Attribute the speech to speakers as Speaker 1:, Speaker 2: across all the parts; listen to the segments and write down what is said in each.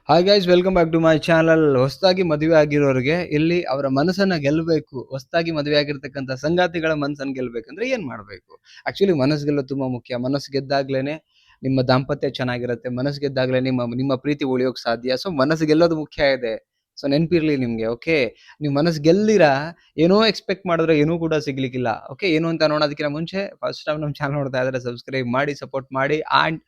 Speaker 1: Hi guys, welcome back to my channel. ಹೊಸದಾಗಿ ಮದುವೆ ಆಗಿರೋರಿಗೆ ಇಲ್ಲಿ ಅವರ ಮನಸ್ಸನ್ನ ಗೆಲ್ಲಬೇಕು. ಹೊಸದಾಗಿ ಮದುವೆ ಆಗಿರ್ತಕ್ಕಂಥ ಸಂಗಾತಿಗಳ ಮನಸ್ಸನ್ನ ಗೆಲ್ಲಬೇಕಂದ್ರೆ ಏನ್ ಮಾಡಬೇಕು? ಆಕ್ಚುಲಿ ಮನಸ್ಸು ಗೆಲ್ಲೋದು ತುಂಬಾ ಮುಖ್ಯ. ಮನಸ್ಸು ಗೆದ್ದಾಗ್ಲೇನೆ ನಿಮ್ಮ ದಾಂಪತ್ಯ ಚೆನ್ನಾಗಿರುತ್ತೆ. ಮನಸ್ಸು ಗೆದ್ದಾಗ್ಲೇ ನಿಮ್ಮ ನಿಮ್ಮ ಪ್ರೀತಿ ಉಳಿಯೋಕ್ ಸಾಧ್ಯ. ಸೊ ಮನಸ್ಸು ಗೆಲ್ಲೋದು ಮುಖ್ಯ ಇದೆ. ಸೊ ನೆನ್ಪಿರ್ಲಿ ನಿಮ್ಗೆ. ಓಕೆ, ನೀವು ಮನಸ್ಸು ಗೆಲ್ದಿರಾ ಏನೋ ಎಕ್ಸ್ಪೆಕ್ಟ್ ಮಾಡಿದ್ರೆ ಏನೂ ಕೂಡ ಸಿಗ್ಲಿಕ್ಕಿಲ್ಲ. ಓಕೆ, ಏನು ಅಂತ ನೋಡೋದಕ್ಕಿಂತ ಮುಂಚೆ ಫಸ್ಟ್ ಟೈಮ್ ನಮ್ಮ ಚಾನಲ್ ನೋಡ್ತಾ ಇದ್ರೆ ಸಬ್ಸ್ಕ್ರೈಬ್ ಮಾಡಿ, ಸಪೋರ್ಟ್ ಮಾಡಿ. ಆ್ಯಂಡ್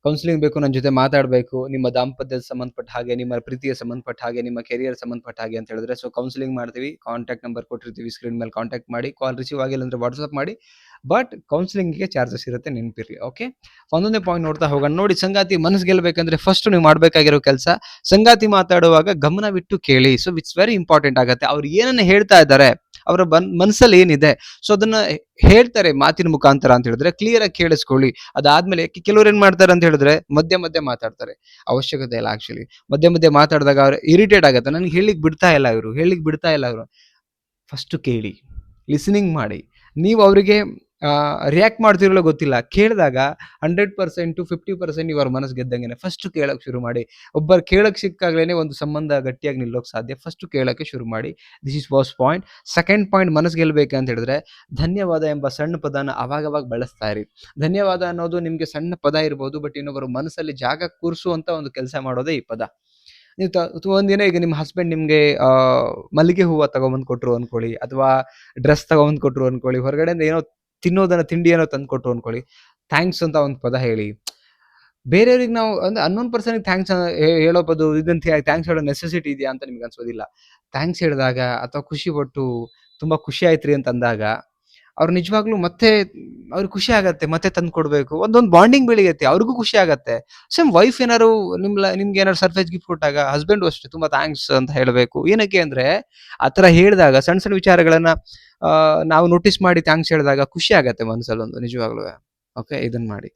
Speaker 1: ಕೌನ್ಸಿಲಿಂಗ್ ಬೇಕು, ನನ್ನ ಜೊತೆ ಮಾತಾಡಬೇಕು, ನಿಮ್ಮ ದಾಂಪತ್ಯದ ಸಂಬಂಧಪಟ್ಟ ಹಾಗೆ, ನಿಮ್ಮ ಪ್ರೀತಿಯ ಸಂಬಂಧಪಟ್ಟ ಹಾಗೆ, ನಿಮ್ಮ ಕೆರಿಯರ್ ಸಂಬಂಧಪಟ್ಟ ಹಾಗೆ ಅಂತ ಹೇಳಿದ್ರೆ ಸೊ ಕೌನ್ಸಿಲಿಂಗ್ ಮಾಡ್ತೀವಿ. ಕಾಂಟ್ಯಾಕ್ಟ್ ನಂಬರ್ ಕೊಟ್ಟಿರ್ತೀವಿ ಸ್ಕ್ರೀನ್ ಮೇಲೆ, ಕಾಂಟ್ಯಾಕ್ಟ್ ಮಾಡಿ. ಕಾಲ್ ರಿಸೀವ್ ಆಗಿಲ್ಲ ಅಂದ್ರೆ ವಾಟ್ಸ್ಆಪ್ ಮಾಡಿ. ಬಟ್ ಕೌನ್ಸಿಲಿಂಗ್ಗೆ ಚಾರ್ಜಸ್ ಇರುತ್ತೆ, ನೆನಪಿರ್ಲಿ. ಓಕೆ, ಒಂದೊಂದೇ ಪಾಯಿಂಟ್ ನೋಡ್ತಾ ಹೋಗೋಣ. ನೋಡಿ, ಸಂಗಾತಿ ಮನಸ್ಸು ಗೆಲ್ಲಬೇಕಂದ್ರೆ ಫಸ್ಟ್ ನೀವು ಮಾಡಬೇಕಾಗಿರೋ ಕೆಲಸ, ಸಂಗಾತಿ ಮಾತಾಡುವಾಗ ಗಮನವಿಟ್ಟು ಕೇಳಿ. ಸೊ ಇಟ್ಸ್ ವೆರಿ ಇಂಪಾರ್ಟೆಂಟ್ ಆಗುತ್ತೆ. ಅವ್ರು ಏನನ್ನ ಹೇಳ್ತಾ ಇದ್ದಾರೆ, ಅವರ ಮನಸ್ಸಲ್ಲಿ ಏನಿದೆ, ಸೊ ಅದನ್ನ ಹೇಳ್ತಾರೆ ಮಾತಿನ ಮುಖಾಂತರ ಅಂತ ಹೇಳಿದ್ರೆ ಕ್ಲಿಯರ್ ಆಗಿ ಕೇಳಿಸ್ಕೊಳ್ಳಿ. ಅದಾದ್ಮೇಲೆ ಕೆಲವ್ರು ಏನ್ ಮಾಡ್ತಾರೆ ಅಂತ ಹೇಳಿದ್ರೆ ಮಧ್ಯೆ ಮಧ್ಯೆ ಮಾತಾಡ್ತಾರೆ. ಅವಶ್ಯಕತೆ ಇಲ್ಲ. ಆಕ್ಚುಲಿ ಮಧ್ಯೆ ಮಧ್ಯೆ ಮಾತಾಡಿದಾಗ ಅವ್ರು ಇರಿಟೇಟ್ ಆಗುತ್ತೆ. ನನ್ಗೆ ಹೇಳಿಕ್ ಬಿಡ್ತಾ ಇಲ್ಲ ಇವರು, ಹೇಳಿಕ್ ಬಿಡ್ತಾ ಇಲ್ಲ ಇವರು. ಫಸ್ಟ್ ಕೇಳಿ, ಲಿಸನಿಂಗ್ ಮಾಡಿ. ನೀವು ಅವರಿಗೆ ರಿಯಾಕ್ಟ್ ಮಾಡ್ತಿರಲ್ಲ ಗೊತ್ತಿಲ್ಲ, ಕೇಳಿದಾಗ 100% 50% ನೀವು ಅವ್ರ ಮನಸ್ಸು ಗೆದ್ದಂಗೆ. ಫಸ್ಟ್ ಕೇಳಕ್ ಶುರು ಮಾಡಿ. ಒಬ್ಬರು ಕೇಳಕ್ ಸಿಕ್ಕಾಗ್ಲೇನೆ ಒಂದು ಸಂಬಂಧ ಗಟ್ಟಿಯಾಗಿ ನಿಲ್ಲೋಕ್ ಸಾಧ್ಯ. ಫಸ್ಟ್ ಕೇಳಕ್ಕೆ ಶುರು ಮಾಡಿ. This is first point. Second point, ಮನಸ್ಸು ಗೆಲ್ಬೇಕಂತ ಹೇಳಿದ್ರೆ ಧನ್ಯವಾದ ಎಂಬ ಸಣ್ಣ ಪದನ ಅವಾಗವಾಗ ಬಳಸ್ತಾ ಇರಿ. ಧನ್ಯವಾದ ಅನ್ನೋದು ನಿಮ್ಗೆ ಸಣ್ಣ ಪದ ಇರ್ಬೋದು, ಬಟ್ ಇನ್ನೊಬ್ಬರು ಮನಸ್ಸಲ್ಲಿ ಜಾಗ ಕೂರಿಸುವಂತ ಒಂದು ಕೆಲಸ ಮಾಡೋದೇ ಈ ಪದ. ನೀವು ಒಂದಿನ ಈಗ ನಿಮ್ಮ ಹಸ್ಬೆಂಡ್ ನಿಮ್ಗೆ ಮಲ್ಲಿಗೆ ಹೂವ ತಗೊಂಬಂದ್ ಕೊಟ್ರು ಅನ್ಕೊಳ್ಳಿ, ಅಥವಾ ಡ್ರೆಸ್ ತಗೊಂಬಂದ್ ಕೊಟ್ರು ಅನ್ಕೊಳ್ಳಿ, ಹೊರಗಡೆಯಿಂದ ಏನೋ ತಿಂಡಿ ಏನೋ ತಂದು ಕೊಟ್ರು ಅನ್ಕೊಳ್ಳಿ. ಥ್ಯಾಂಕ್ಸ್ ಅಂತ ಒಂದು ಪದ ಹೇಳಿ. ಬೇರೆಯವ್ರಿಗೆ ನಾವು ಅಂದ್ರೆ ಅನ್ನೋನ್ ಪರ್ಸನ್ ಥ್ಯಾಂಕ್ಸ್ ಹೇಳೋ ಬದು ಇದಂತ ಥ್ಯಾಂಕ್ಸ್ ಹೇಳೋ ನೆಸೆಸಿಟಿ ಇದೆಯಾ ಅಂತ ನಿಮ್ಗೆ ಅನ್ಸೋದಿಲ್ಲ. ಥ್ಯಾಂಕ್ಸ್ ಹೇಳಿದಾಗ ಅಥವಾ ಖುಷಿ ಪಟ್ಟು ತುಂಬಾ ಖುಷಿ ಆಯ್ತ್ರಿ ಅಂತ ಅಂದಾಗ ಅವ್ರು ನಿಜವಾಗ್ಲೂ ಮತ್ತೆ ಅವ್ರಿಗೆ ಖುಷಿ ಆಗತ್ತೆ, ಮತ್ತೆ ತಂದು ಕೊಡ್ಬೇಕು. ಒಂದೊಂದು ಬಾಂಡಿಂಗ್ ಬೆಳೆಯುತ್ತೆ, ಅವ್ರಿಗೂ ಖುಷಿ ಆಗತ್ತೆ. ಸೇಮ್ ವೈಫ್ ಏನಾರು ನಿಮ್ಗೆ ಏನಾರು ಸರ್ಪ್ರೈಸ್ ಗಿಫ್ಟ್ ಕೊಟ್ಟಾಗ ಹಸ್ಬೆಂಡ್ ಅಷ್ಟೇ ತುಂಬಾ ಥ್ಯಾಂಕ್ಸ್ ಅಂತ ಹೇಳಬೇಕು. ಏನಕ್ಕೆ ಅಂದ್ರೆ ಆತರ ಹೇಳಿದಾಗ ಸಣ್ಣ ಸಣ್ಣ ವಿಚಾರಗಳನ್ನ ನಾವು ನೋಟಿಸ್ ಮಾಡಿ ಥ್ಯಾಂಕ್ಸ್ ಹೇಳಿದಾಗ ಖುಷಿ ಆಗತ್ತೆ ಮನಸ್ಸಲ್ಲೊಂದು, ನಿಜವಾಗ್ಲೂ. ಓಕೆ, ಇದನ್ನ ಮಾಡಿ.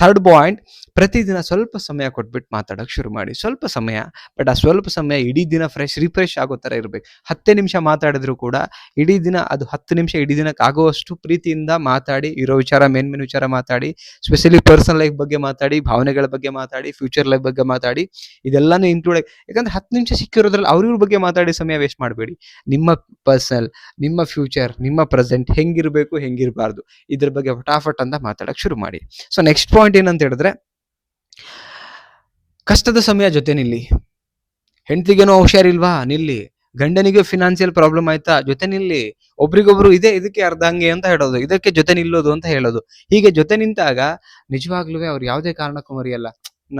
Speaker 1: ಥರ್ಡ್ ಪಾಯಿಂಟ್, ಪ್ರತಿದಿನ ಸ್ವಲ್ಪ ಸಮಯ ಕೊಟ್ಬಿಟ್ಟು ಮಾತಾಡಕ್ ಶುರು ಮಾಡಿ. ಸ್ವಲ್ಪ ಸಮಯ, ಬಟ್ ಆ ಸ್ವಲ್ಪ ಸಮಯ ಇಡೀ ದಿನ ರಿಫ್ರೆಶ್ ಆಗೋ ತರ ಇರ್ಬೇಕು. 10 ನಿಮಿಷ ಮಾತಾಡಿದ್ರು ಕೂಡ ಇಡೀ ದಿನ ಅದು 10 ನಿಮಿಷ ಇಡೀ ದಿನಕ್ಕೆ ಆಗುವಷ್ಟು ಪ್ರೀತಿಯಿಂದ ಮಾತಾಡಿ. ಇರೋ ವಿಚಾರ ಮೇನ್ ವಿಚಾರ ಮಾತಾಡಿ. ಸ್ಪೆಷಲಿ ಪರ್ಸನಲ್ ಲೈಫ್ ಬಗ್ಗೆ ಮಾತಾಡಿ, ಭಾವನೆಗಳ ಬಗ್ಗೆ ಮಾತಾಡಿ, ಫ್ಯೂಚರ್ ಲೈಫ್ ಬಗ್ಗೆ ಮಾತಾಡಿ. ಇದೆಲ್ಲಾನು ಇನ್ಕ್ಲೂಡ್ ಯಾಕಂದ್ರೆ 10 ನಿಮಿಷ ಸಿಕ್ಕಿರೋದ್ರಲ್ಲಿ ಅವ್ರ ಬಗ್ಗೆ ಮಾತಾಡಿ ಸಮಯ ವೇಸ್ಟ್ ಮಾಡಬೇಡಿ. ನಿಮ್ಮ ಪರ್ಸನಲ್, ನಿಮ್ಮ ಫ್ಯೂಚರ್, ನಿಮ್ಮ ಪ್ರೆಸೆಂಟ್ ಹೆಂಗಿರ್ಬೇಕು ಹೆಂಗಿರಬಾರ್ದು ಇದ್ರ ಬಗ್ಗೆ ಫಟಾಫಟ್ ಅಂತ ಮಾತಾಡಕ್ ಶುರು ಮಾಡಿ. ಸೊ ನೆಕ್ಸ್ಟ್ ಪಾಯಿಂಟ್ ಏನಂತ ಹೇಳಿದ್ರೆ, ಕಷ್ಟದ ಸಮಯ ಜೊತೆ ನಿಲ್ಲಿ. ಹೆಂಡತಿಗೇನೋ ಹುಷಾರಿಲ್ವಾ, ನಿಲ್ಲಿ. ಗಂಡನಿಗೆ ಫಿನಾನ್ಸಿಯಲ್ ಪ್ರಾಬ್ಲಮ್ ಆಯ್ತಾ, ಜೊತೆ ನಿಲ್ಲಿ. ಒಬ್ರಿಗೊಬ್ರು ಇದಕ್ಕೆ ಅರ್ಧ ಹಂಗೆ ಅಂತ ಹೇಳೋದು, ಇದಕ್ಕೆ ಜೊತೆ ನಿಲ್ಲೋದು ಅಂತ ಹೇಳೋದು. ಹೀಗೆ ಜೊತೆ ನಿಂತಾಗ ನಿಜವಾಗ್ಲೂ ಅವ್ರು ಯಾವುದೇ ಕಾರಣಕ್ಕೂ ಮರೆಯಲ್ಲ,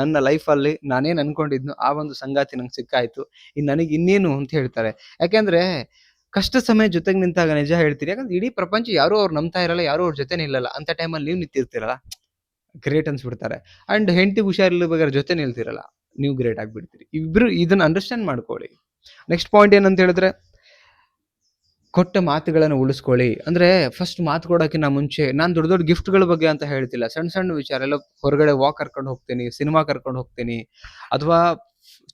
Speaker 1: ನನ್ನ ಲೈಫಲ್ಲಿ ನಾನೇನ್ ಅನ್ಕೊಂಡಿದ್ನು ಆ ಒಂದು ಸಂಗಾತಿ ನಂಗೆ ಸಿಕ್ಕಾಯ್ತು, ನನಗೆ ಇನ್ನೇನು ಅಂತ ಹೇಳ್ತಾರೆ. ಯಾಕೆಂದ್ರೆ ಕಷ್ಟ ಸಮಯ ಜೊತೆಗೆ ನಿಂತಾಗ ನಿಜ ಹೇಳ್ತೀರಿ, ಯಾಕಂದ್ರೆ ಇಡೀ ಪ್ರಪಂಚ ಯಾರು ಅವ್ರು ನಂಬ್ತಾ ಇರಲ್ಲ, ಯಾರು ಅವ್ರ ಜೊತೆ ನಿಲ್ಲಲ್ಲ. ಅಂತ ಟೈಮಲ್ಲಿ ನೀವು ನಿಂತಿರ್ತೀರಲ್ಲ, ಗ್ರೇಟ್ ಅನ್ಸ್ಬಿಡ್ತಾರೆ. ಅಂಡ್ ಹೆಂಡತಿ ಹುಷಾರಿಲ್ಲಬೇಕಾದ್ರೆ ಜೊತೆ ನಿಲ್ತಿರಲ್ಲ, ನೀವು ಗ್ರೇಟ್ ಆಗ್ಬಿಡ್ತೀರಿ. ಇಬ್ರು ಇದನ್ನ ಅಂಡರ್ಸ್ಟ್ಯಾಂಡ್ ಮಾಡ್ಕೊಳ್ಳಿ. ನೆಕ್ಸ್ಟ್ ಪಾಯಿಂಟ್ ಏನಂತ ಹೇಳಿದ್ರೆ, ಕೊಟ್ಟ ಮಾತುಗಳನ್ನು ಉಳಿಸ್ಕೊಳ್ಳಿ. ಅಂದ್ರೆ ಫಸ್ಟ್ ಮಾತು ಕೊಡೋಕ್ಕಿಂತ ಮುಂಚೆ, ನಾನು ದೊಡ್ಡ ದೊಡ್ಡ ಗಿಫ್ಟ್ಗಳ ಬಗ್ಗೆ ಅಂತ ಹೇಳ್ತಿಲ್ಲ, ಸಣ್ಣ ಸಣ್ಣ ವಿಚಾರ. ಎಲ್ಲ ಹೊರಗಡೆ ವಾಕ್ ಕರ್ಕೊಂಡು ಹೋಗ್ತೀನಿ, ಸಿನಿಮಾ ಕರ್ಕೊಂಡು ಹೋಗ್ತೀನಿ, ಅಥವಾ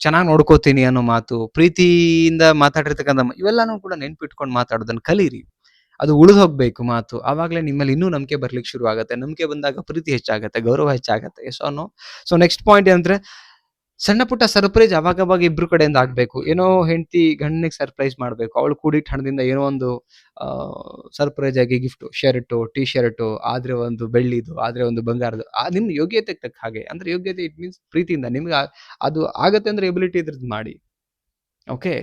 Speaker 1: ಚೆನ್ನಾಗಿ ನೋಡ್ಕೋತೀನಿ ಅನ್ನೋ ಮಾತು, ಪ್ರೀತಿಯಿಂದ ಮಾತಾಡಿರ್ತಕ್ಕಂಥ ಇವೆಲ್ಲಾನು ಕೂಡ ನೆನ್ಪಿಟ್ಕೊಂಡು ಮಾತಾಡೋದನ್ನ ಕಲೀರಿ. ಅದು ಉಳಿದು ಹೋಗ್ಬೇಕು ಮಾತು. ಆವಾಗಲೇ ನಿಮ್ಮಲ್ಲಿ ಇನ್ನೂ ನಂಬಿಕೆ ಬರ್ಲಿಕ್ಕೆ ಶುರು ಆಗುತ್ತೆ. ನಂಬಿಕೆ ಬಂದಾಗ ಪ್ರೀತಿ ಹೆಚ್ಚಾಗತ್ತೆ, ಗೌರವ ಹೆಚ್ಚಾಗತ್ತೆ. Yes or no? So next point ಏನಂದ್ರೆ, ಸಣ್ಣ ಪುಟ್ಟ ಸರ್ಪ್ರೈಸ್ ಅವಾಗ ಇಬ್ರು ಕಡೆಯಿಂದ ಆಗ್ಬೇಕು. ಏನೋ ಹೆಂಡತಿ ಗಂಡನಿಗೆ ಸರ್ಪ್ರೈಸ್ ಮಾಡ್ಬೇಕು, ಅವಳು ಕೂಡಿಟ್ಟ ಹಣದಿಂದ ಏನೋ ಒಂದು ಸರ್ಪ್ರೈಸ್ ಆಗಿ ಗಿಫ್ಟ್, ಶರ್ಟು, ಟಿ ಶರ್ಟು, ಆದ್ರೆ ಒಂದು ಬೆಳ್ಳಿದು, ಆದ್ರೆ ಒಂದು ಬಂಗಾರದು, ನಿಮ್ ಯೋಗ್ಯತೆಗೆ ತಕ್ಕ ಹಾಗೆ. ಅಂದ್ರೆ ಯೋಗ್ಯತೆ ಇಟ್ ಮೀನ್ಸ್ ಪ್ರೀತಿಯಿಂದ ನಿಮ್ಗೆ ಅದು ಆಗತ್ತೆ ಅಂದ್ರೆ ಎಬಿಲಿಟಿ ಇದ್ರದ್ದು ಮಾಡಿ. ಓಕೆ,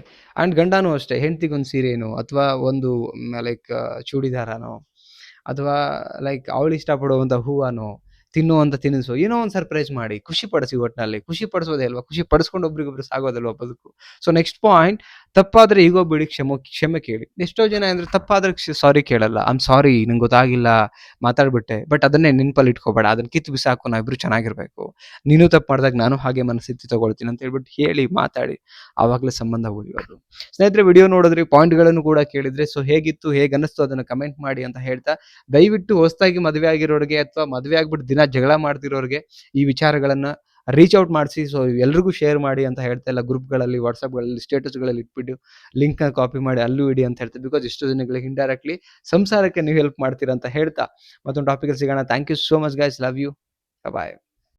Speaker 1: ಅಂಡ್ ಗಂಡನೂ ಅಷ್ಟೇ, ಹೆಂಡತಿಗೊಂದು ಸೀರೆನೋ ಅಥವಾ ಒಂದು ಲೈಕ್ ಚೂಡಿದಾರನೋ, ಅಥವಾ ಲೈಕ್ ಅವಳು ಇಷ್ಟಪಡುವಂತ ಹೂವನೋ, ತಿನ್ನುವಂತ ತಿನಿಸು, ಏನೋ ಒಂದು ಸರ್ಪ್ರೈಸ್ ಮಾಡಿ ಖುಷಿ ಪಡಿಸಿ. ಒಟ್ಟಿನಲ್ಲಿ ಖುಷಿ ಪಡಿಸೋದೇ ಅಲ್ವಾ, ಖುಷಿ ಪಡಿಸ್ಕೊಂಡು ಒಬ್ರಿಗೊಬ್ರು ಸಾಗೋದಲ್ವಾ ಬದುಕು. ಸೊ ನೆಕ್ಸ್ಟ್ ಪಾಯಿಂಟ್, ತಪ್ಪಾದ್ರೆ ಈಗೋ ಬಿಡಿ, ಕ್ಷಮೆ ಕೇಳಿ. ಎಷ್ಟೋ ಜನ ಅಂದ್ರೆ ತಪ್ಪಾದ್ರೆ ಸಾರಿ ಕೇಳಲ್ಲ. ಐಮ್ ಸಾರಿ, ನಂಗೆ ಗೊತ್ತಾಗಿಲ್ಲ, ಮಾತಾಡ್ಬಿಟ್ಟೆ, ಬಟ್ ಅದನ್ನೇ ನೆನಪಲ್ಲಿ ಇಟ್ಕೋಬೇಡ, ಅದನ್ನ ಕಿತ್ತು ಬಿಸಾಕು, ನಾವಿಬ್ರು ಚೆನ್ನಾಗಿರ್ಬೇಕು. ನೀನು ತಪ್ಪು ಮಾಡಿದಾಗ ನಾನು ಹಾಗೆ ಮನಸ್ಥಿತಿ ತಗೊಳ್ತೀನಿ ಅಂತ ಹೇಳ್ಬಿಟ್ಟು ಹೇಳಿ ಮಾತಾಡಿ, ಆವಾಗಲೇ ಸಂಬಂಧ ಉಳಿಯೋದು. ಸ್ನೇಹಿತರೆ, ವಿಡಿಯೋ ನೋಡಿದ್ರಿ, ಪಾಯಿಂಟ್ಗಳನ್ನು ಕೂಡ ಕೇಳಿದ್ರೆ, ಸೊ ಹೇಗಿತ್ತು, ಹೇಗೆ ಅನ್ನಿಸ್ತು ಅದನ್ನು ಕಮೆಂಟ್ ಮಾಡಿ ಅಂತ ಹೇಳ್ತಾ, ದಯವಿಟ್ಟು ಹೊಸದಾಗಿ ಮದುವೆ ಆಗಿರೋರಿಗೆ ಅಥವಾ ಮದುವೆ ಆಗ್ಬಿಟ್ಟು ದಿನ ಜಗಳ ಮಾಡ್ತಿರೋರಿಗೆ ಈ ವಿಚಾರಗಳನ್ನ ರೀಚ್ ಔಟ್ ಮಾಡಿಸಿ. ಸೊ ಎಲ್ರಿಗೂ ಶೇರ್ ಮಾಡಿ ಅಂತ ಹೇಳ್ತಾ ಇಲ್ಲ, ಗ್ರೂಪ್ಗಳಲ್ಲಿ, ವಾಟ್ಸಪ್ಗಳಲ್ಲಿ, ಸ್ಟೇಟಸ್ಗಳಲ್ಲಿ ಇಟ್ಬಿಟ್ಟು ಲಿಂಕ್ನ ಕಾಪಿ ಮಾಡಿ ಅಲ್ಲೂ ಇಡಿ ಅಂತ ಹೇಳ್ತೀವಿ. ಬಿಕಾಸ್ ಇಷ್ಟು ಜನಗಳಿಗೆ ಇಂಡೈರೆಕ್ಟ್ಲಿ ಸಂಸಾರಕ್ಕೆ ನೀವು ಹೆಲ್ಪ್ ಮಾಡ್ತೀರಾ ಅಂತ ಹೇಳ್ತಾ ಮತ್ತೊಂದು ಟಾಪಿಕ್ ಸಿಗೋಣ. Thank you so much guys, love you, bye.